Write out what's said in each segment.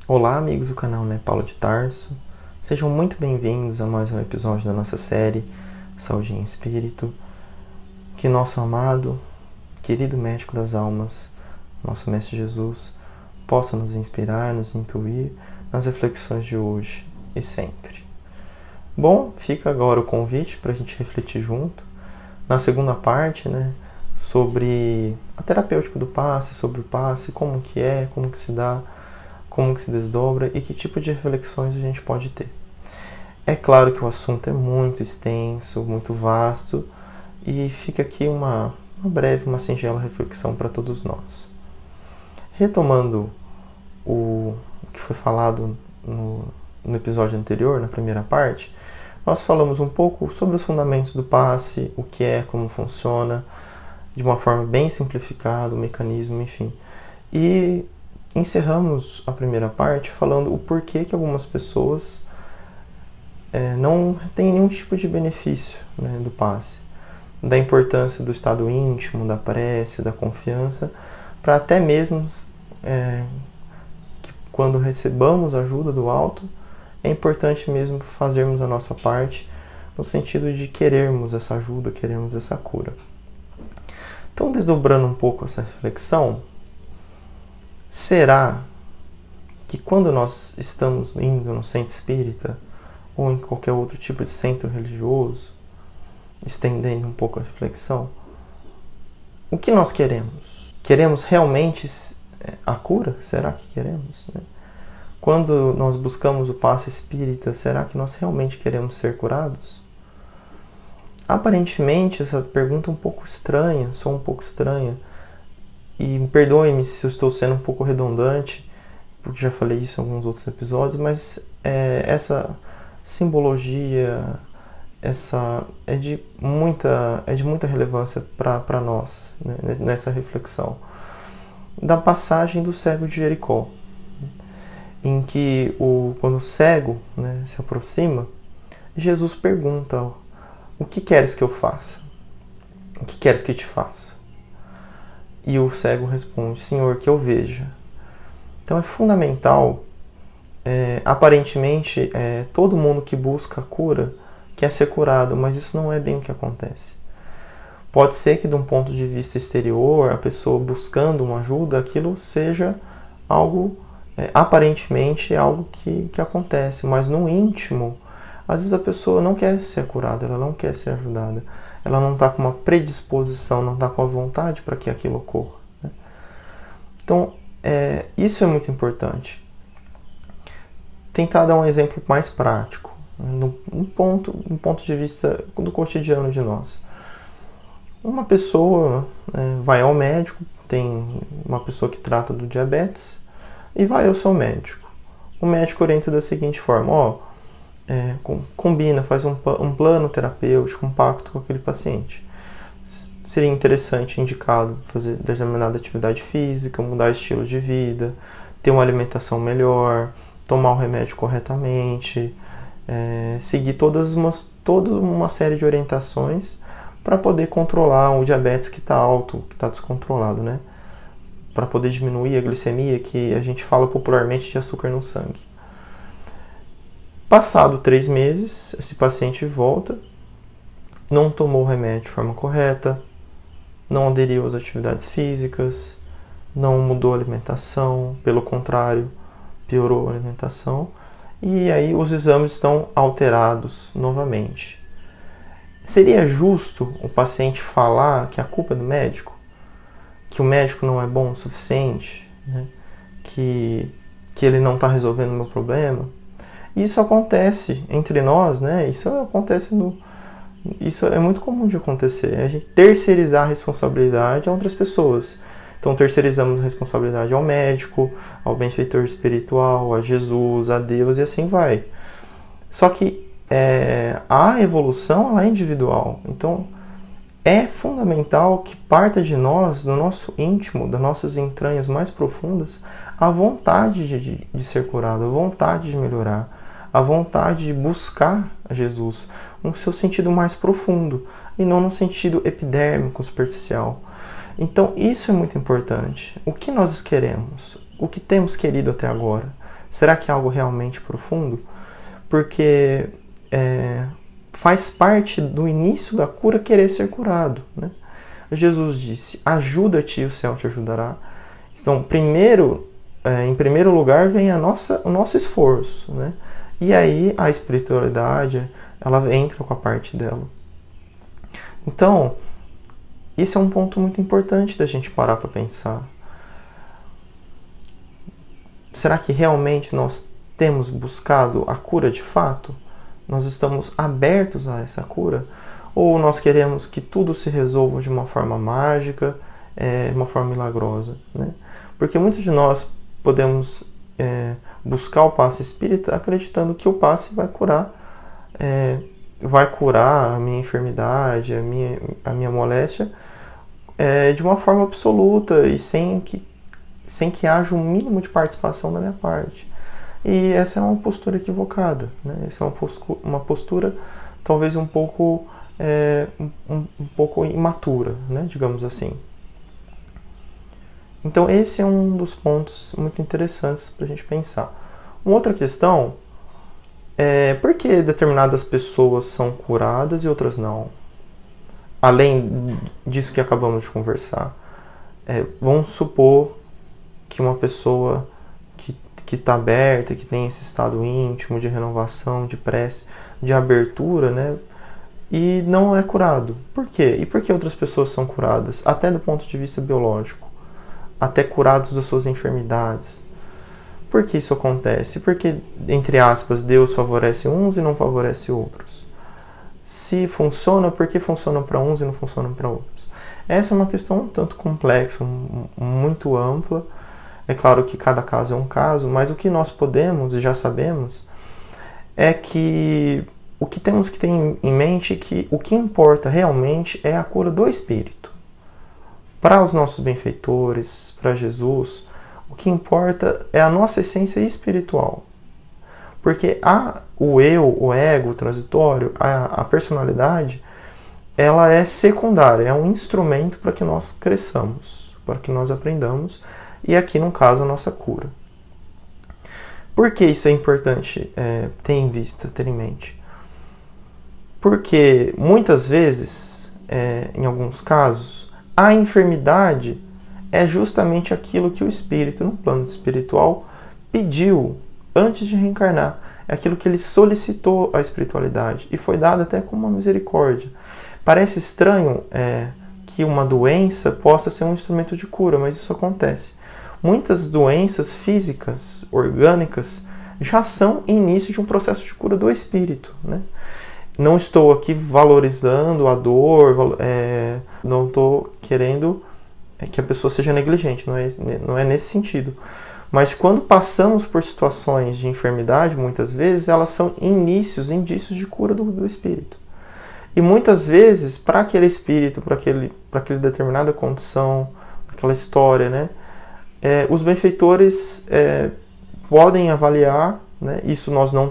Olá amigos do canal Paulo de Tarso, sejam muito bem-vindos a mais um episódio da nossa série Saúde em Espírito. Que nosso amado, querido médico das almas, nosso Mestre Jesus, possa nos inspirar, nos intuir nas reflexões de hoje e sempre. Bom, fica agora o convite para a gente refletir junto na segunda parte, sobre a terapêutica do passe, sobre o passe, como que é, como que se dá, como que se desdobra e que tipo de reflexões a gente pode ter. É claro que o assunto é muito extenso, muito vasto, e fica aqui uma breve, uma singela reflexão para todos nós. Retomando o que foi falado no episódio anterior, na primeira parte, nós falamos um pouco sobre os fundamentos do passe, o que é, como funciona, de uma forma bem simplificada, o mecanismo, enfim. E encerramos a primeira parte falando o porquê que algumas pessoas não têm nenhum tipo de benefício do passe, da importância do estado íntimo, da prece, da confiança, para até mesmo que quando recebamos ajuda do alto, é importante mesmo fazermos a nossa parte no sentido de querermos essa ajuda, queremos essa cura. Então, desdobrando um pouco essa reflexão, será que quando nós estamos indo no centro espírita ou em qualquer outro tipo de centro religioso, estendendo um pouco a reflexão, o que nós queremos? Queremos realmente a cura? Será que queremos? Quando nós buscamos o passe espírita, será que nós realmente queremos ser curados? Aparentemente, essa pergunta é um pouco estranha, soa um pouco estranha, e me perdoe-me se eu estou sendo um pouco redundante, porque já falei isso em alguns outros episódios, mas essa simbologia é de muita relevância para nós, nessa reflexão. Da passagem do cego de Jericó, em que quando o cego se aproxima, Jesus pergunta: o que queres que eu faça? O que queres que te faça? E o cego responde: Senhor, que eu veja. Então é fundamental, aparentemente, todo mundo que busca a cura quer ser curado, mas isso não é bem o que acontece. Pode ser que de um ponto de vista exterior, a pessoa buscando uma ajuda, aquilo seja algo, aparentemente, algo que acontece, mas no íntimo, às vezes a pessoa não quer ser curada, ela não quer ser ajudada. Ela não está com uma predisposição, não está com a vontade para que aquilo ocorra. Então, isso é muito importante. Tentar dar um exemplo mais prático, um ponto de vista do cotidiano de nós. Uma pessoa vai ao médico, tem uma pessoa que trata do diabetes, e vai ao seu médico. O médico orienta da seguinte forma: combina, faz um plano terapêutico, um pacto com aquele paciente. Seria interessante, indicado, fazer determinada atividade física, mudar estilo de vida, ter uma alimentação melhor, tomar o remédio corretamente, seguir toda uma série de orientações para poder controlar o diabetes que está alto, que está descontrolado, para poder diminuir a glicemia, que a gente fala popularmente de açúcar no sangue. Passado 3 meses, esse paciente volta, não tomou o remédio de forma correta, não aderiu às atividades físicas, não mudou a alimentação, pelo contrário, piorou a alimentação, e aí os exames estão alterados novamente. Seria justo o paciente falar que a culpa é do médico? Que o médico não é bom o suficiente? Que ele não está resolvendo o meu problema? Isso acontece entre nós, Isso é muito comum de acontecer. A gente terceirizar a responsabilidade a outras pessoas. Então terceirizamos a responsabilidade ao médico, ao benfeitor espiritual, a Jesus, a Deus e assim vai. Só que a evolução ela é individual. Então é fundamental que parta de nós, do nosso íntimo, das nossas entranhas mais profundas, a vontade de ser curado, a vontade de melhorar, a vontade de buscar Jesus no seu sentido mais profundo e não no sentido epidérmico, superficial. Então isso é muito importante. O que nós queremos? O que temos querido até agora? Será que é algo realmente profundo? Porque faz parte do início da cura querer ser curado, né? Jesus disse, ajuda-te e o céu te ajudará. Então, em primeiro lugar vem o nosso esforço, né? E aí a espiritualidade, ela entra com a parte dela. Então, esse é um ponto muito importante da gente parar para pensar. Será que realmente nós temos buscado a cura de fato? Nós estamos abertos a essa cura? Ou nós queremos que tudo se resolva de uma forma mágica, de uma forma milagrosa, né? Porque muitos de nós podemos buscar o passe espírita acreditando que o passe vai curar a minha enfermidade, a minha moléstia, de uma forma absoluta e sem que haja um mínimo de participação da minha parte. E essa é uma postura equivocada, né? Essa é uma postura talvez um pouco imatura, né? Digamos assim. Então esse é um dos pontos muito interessantes para a gente pensar. Uma outra questão é por que determinadas pessoas são curadas e outras não? Além disso que acabamos de conversar. Vamos supor que uma pessoa que está aberta, que tem esse estado íntimo de renovação, de prece, de abertura, né? E não é curado. Por quê? E por que outras pessoas são curadas? Até do ponto de vista biológico. Até curados das suas enfermidades. Por que isso acontece? Porque, entre aspas, Deus favorece uns e não favorece outros. Se funciona, por que funciona para uns e não funciona para outros? Essa é uma questão um tanto complexa, muito ampla. É claro que cada caso é um caso, mas o que nós podemos e já sabemos é que o que temos que ter em mente é que o que importa realmente é a cura do espírito. Para os nossos benfeitores, para Jesus, o que importa é a nossa essência espiritual. Porque o eu, o ego, o transitório, a personalidade, ela é secundária, é um instrumento para que nós cresçamos, para que nós aprendamos, e aqui, no caso, a nossa cura. Por que isso é importante ter em vista, ter em mente? Porque muitas vezes, em alguns casos, a enfermidade é justamente aquilo que o espírito, no plano espiritual, pediu antes de reencarnar. É aquilo que ele solicitou à espiritualidade e foi dado até como uma misericórdia. Parece estranho que uma doença possa ser um instrumento de cura, mas isso acontece. Muitas doenças físicas, orgânicas, já são início de um processo de cura do espírito, né? Não estou aqui valorizando a dor, não estou querendo que a pessoa seja negligente, não é nesse sentido. Mas quando passamos por situações de enfermidade, muitas vezes, elas são indícios de cura do espírito. E muitas vezes, para aquele espírito, para aquela determinada condição, aquela história, né? Os benfeitores podem avaliar, né? Isso nós não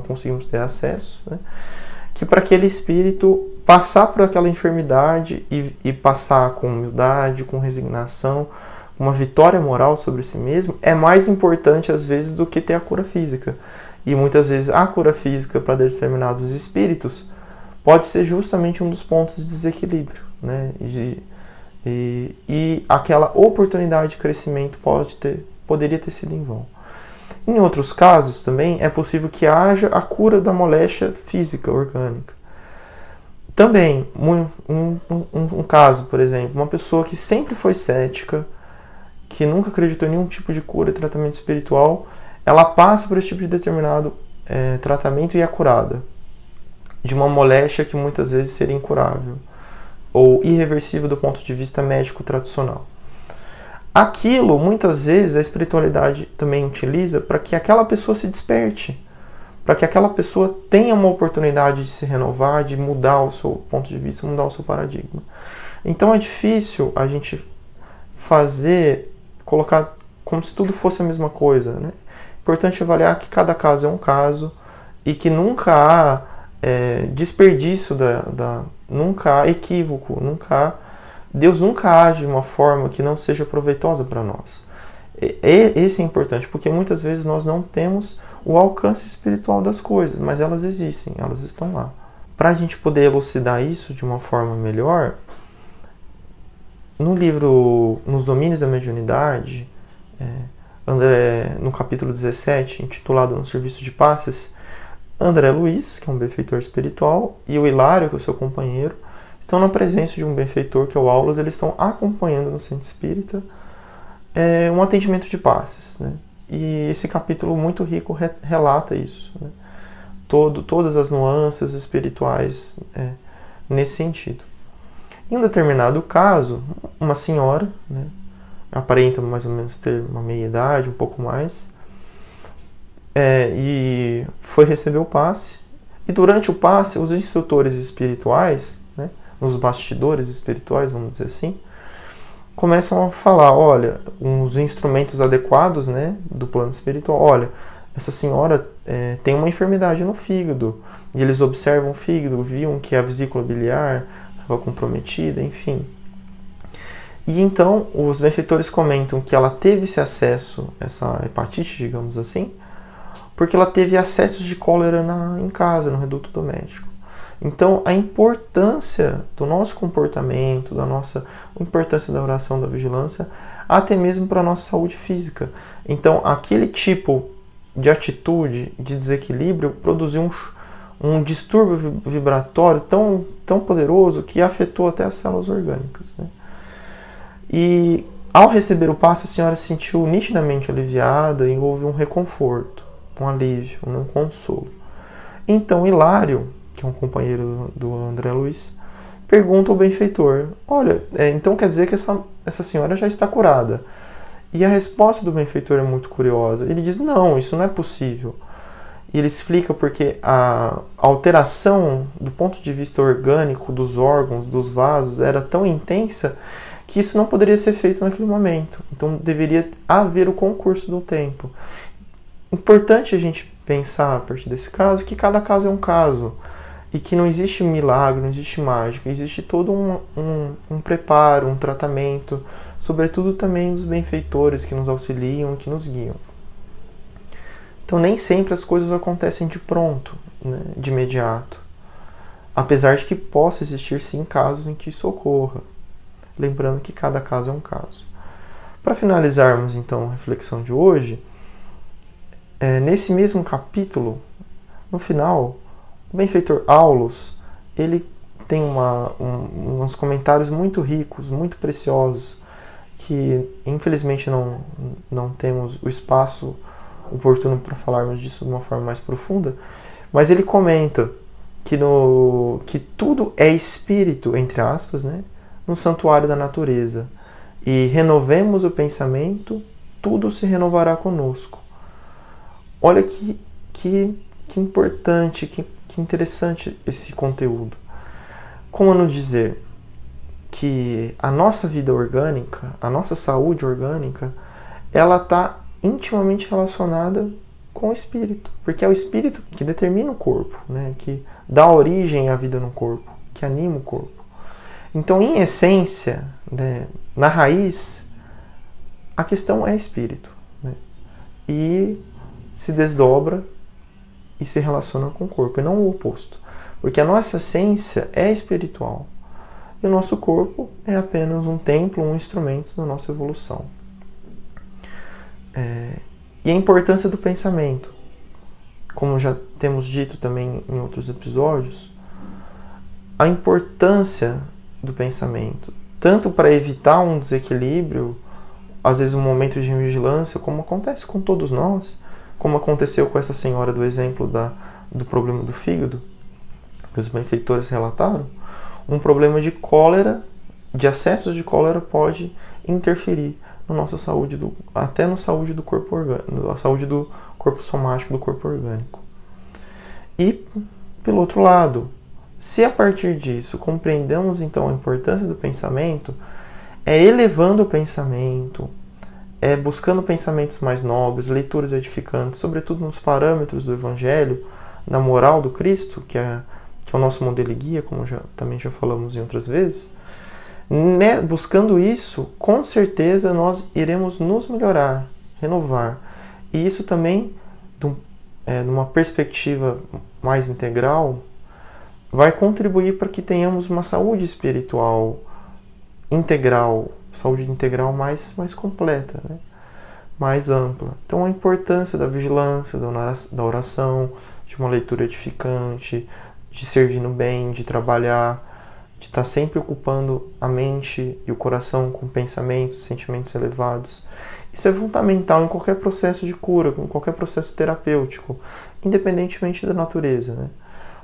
conseguimos ter acesso, né? Que para aquele espírito passar por aquela enfermidade e passar com humildade, com resignação, uma vitória moral sobre si mesmo, é mais importante às vezes do que ter a cura física. E muitas vezes a cura física para determinados espíritos pode ser justamente um dos pontos de desequilíbrio, né? E aquela oportunidade de crescimento poderia ter sido em vão. Em outros casos também é possível que haja a cura da moléstia física, orgânica. Também, um caso, por exemplo, uma pessoa que sempre foi cética, que nunca acreditou em nenhum tipo de cura e tratamento espiritual, ela passa por esse tipo de determinado tratamento e é curada de uma moléstia que muitas vezes seria incurável ou irreversível do ponto de vista médico tradicional. Aquilo, muitas vezes, a espiritualidade também utiliza para que aquela pessoa se desperte, para que aquela pessoa tenha uma oportunidade de se renovar, de mudar o seu ponto de vista, mudar o seu paradigma. Então é difícil a gente colocar como se tudo fosse a mesma coisa, né? Importante avaliar que cada caso é um caso e que nunca há desperdício, nunca há equívoco, Deus nunca age de uma forma que não seja proveitosa para nós. Esse é importante, porque muitas vezes nós não temos o alcance espiritual das coisas, mas elas existem, elas estão lá. Para a gente poder elucidar isso de uma forma melhor, no livro Nos Domínios da Mediunidade, no capítulo 17, intitulado No Serviço de Passes, André Luiz, que é um benfeitor espiritual, e o Hilário, que é o seu companheiro, estão na presença de um benfeitor, que é o Aulos. Eles estão acompanhando no centro espírita um atendimento de passes, né? E esse capítulo muito rico relata isso, né? Todas as nuances espirituais nesse sentido. Em um determinado caso, uma senhora, né, aparenta mais ou menos ter uma meia-idade, um pouco mais, e foi receber o passe. E durante o passe, os instrutores espirituais, né, nos bastidores espirituais, vamos dizer assim, começam a falar, olha, os instrumentos adequados, né, do plano espiritual, olha, essa senhora tem uma enfermidade no fígado, e eles observam o fígado, viam que a vesícula biliar estava comprometida, enfim. E então os benfeitores comentam que ela teve esse acesso, essa hepatite, digamos assim, porque ela teve acessos de cólera em casa, no reduto doméstico. Então a importância do nosso comportamento, a importância da oração, da vigilância, até mesmo para a nossa saúde física. Então aquele tipo de atitude, de desequilíbrio, produziu um distúrbio vibratório tão poderoso que afetou até as células orgânicas, né? E ao receber o passe, a senhora se sentiu nitidamente aliviada e houve um reconforto, um alívio, um consolo. Então Hilário, que é um companheiro do André Luiz, pergunta ao benfeitor, olha, então quer dizer que essa senhora já está curada? E a resposta do benfeitor é muito curiosa. Ele diz, não, isso não é possível. E ele explica porque a alteração do ponto de vista orgânico dos órgãos, dos vasos, era tão intensa que isso não poderia ser feito naquele momento. Então deveria haver o concurso do tempo. Importante a gente pensar, a partir desse caso, que cada caso é um caso. E que não existe milagre, não existe mágica, existe todo um preparo, um tratamento, sobretudo também dos benfeitores que nos auxiliam, que nos guiam. Então nem sempre as coisas acontecem de pronto, né, de imediato. Apesar de que possa existir sim casos em que isso ocorra. Lembrando que cada caso é um caso. Para finalizarmos então a reflexão de hoje, nesse mesmo capítulo, no final, o benfeitor Aulos, ele tem uns comentários muito ricos, muito preciosos, que infelizmente não temos o espaço oportuno para falarmos disso de uma forma mais profunda, mas ele comenta que tudo é espírito, entre aspas, né, no santuário da natureza, e renovemos o pensamento, tudo se renovará conosco. Olha que importante, que interessante esse conteúdo. Como nos dizer que a nossa vida orgânica, a nossa saúde orgânica, ela está intimamente relacionada com o espírito, porque é o espírito que determina o corpo, né? Que dá origem à vida no corpo, que anima o corpo. Então, em essência, né, na raiz, a questão é espírito, né? E se desdobra e se relaciona com o corpo, e não o oposto. Porque a nossa essência é espiritual. E o nosso corpo é apenas um templo, um instrumento da nossa evolução. E a importância do pensamento. Como já temos dito também em outros episódios, a importância do pensamento, tanto para evitar um desequilíbrio, às vezes um momento de vigilância, como acontece com todos nós, como aconteceu com essa senhora do exemplo do problema do fígado, que os benfeitores relataram, um problema de cólera, de acessos de cólera pode interferir na nossa saúde, até na saúde do corpo orgânico, na saúde do corpo somático, do corpo orgânico. E, pelo outro lado, se a partir disso compreendemos então a importância do pensamento, elevando o pensamento, buscando pensamentos mais nobres, leituras edificantes, sobretudo nos parâmetros do Evangelho, na moral do Cristo, que é o nosso modelo e guia, como também já falamos em outras vezes, né? Buscando isso, com certeza nós iremos nos melhorar, renovar. E isso também, numa perspectiva mais integral, vai contribuir para que tenhamos uma saúde espiritual integral, saúde integral mais completa, né? Mais ampla. Então a importância da vigilância, da oração, de uma leitura edificante, de servir no bem, de trabalhar, de estar sempre ocupando a mente e o coração com pensamentos, sentimentos elevados. Isso é fundamental em qualquer processo de cura, em qualquer processo terapêutico, independentemente da natureza, né?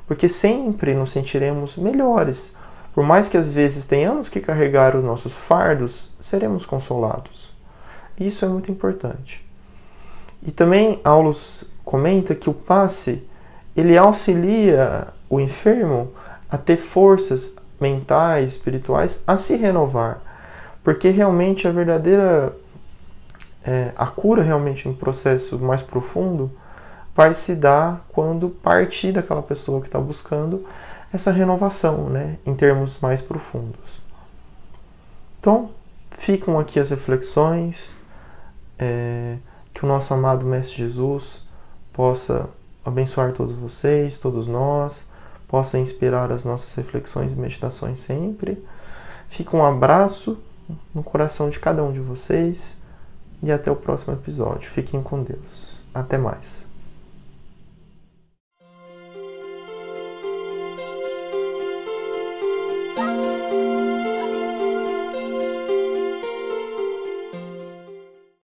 Porque sempre nos sentiremos melhores. Por mais que às vezes tenhamos que carregar os nossos fardos, seremos consolados. Isso é muito importante. E também Aulus comenta que o passe, ele auxilia o enfermo a ter forças mentais, espirituais, a se renovar. Porque realmente a verdadeira, a cura realmente no processo mais profundo vai se dar quando partir daquela pessoa que está buscando essa renovação, né, em termos mais profundos. Então, ficam aqui as reflexões, que o nosso amado Mestre Jesus possa abençoar todos vocês, todos nós, possa inspirar as nossas reflexões e meditações sempre. Fica um abraço no coração de cada um de vocês e até o próximo episódio. Fiquem com Deus. Até mais.